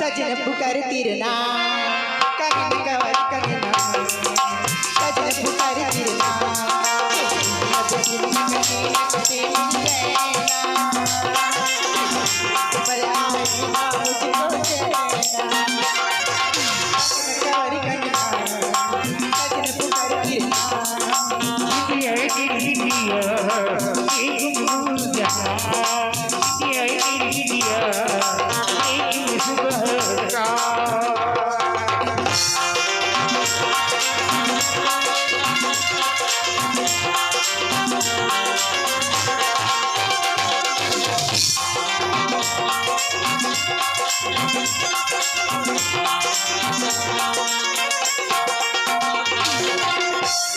सजन पुकार तिरना कंगन कवर कंगना सजन पुकार तिरना पर आई ना मुझको चैना कवर कंगना सजन पुकार तिरना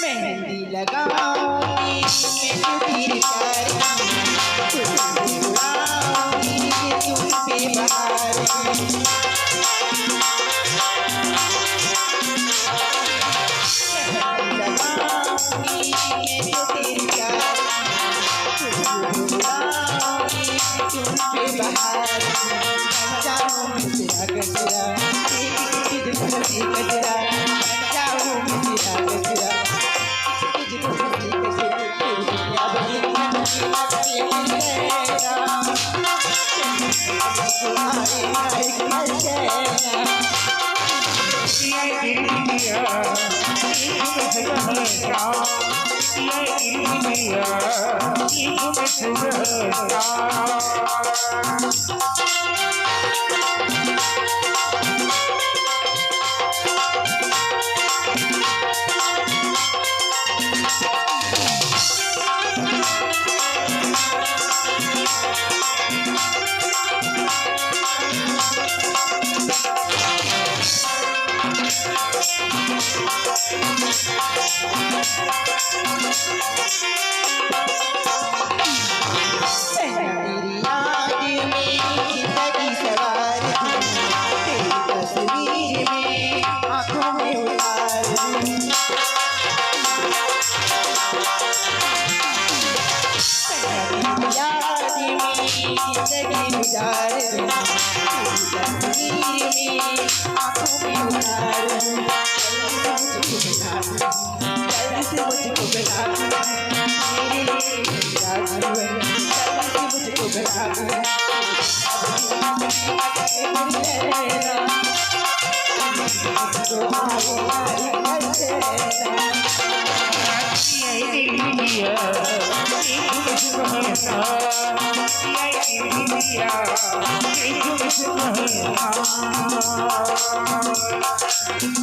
मेहंदी लगाऊंगी मैं तो तेरे प्यार की उड़ाऊंगी मैं तुम पे बहार की लगाऊंगी मैं तो तेरे प्यार की उड़ाऊंगी मैं तुम पे बहार की जाऊं तेरा गजरा गजरा जाऊं तेरा गजरा जिंदगी गुजार आँखों में उतार मुझको बना मेरे लिए मुझको बना Yeah.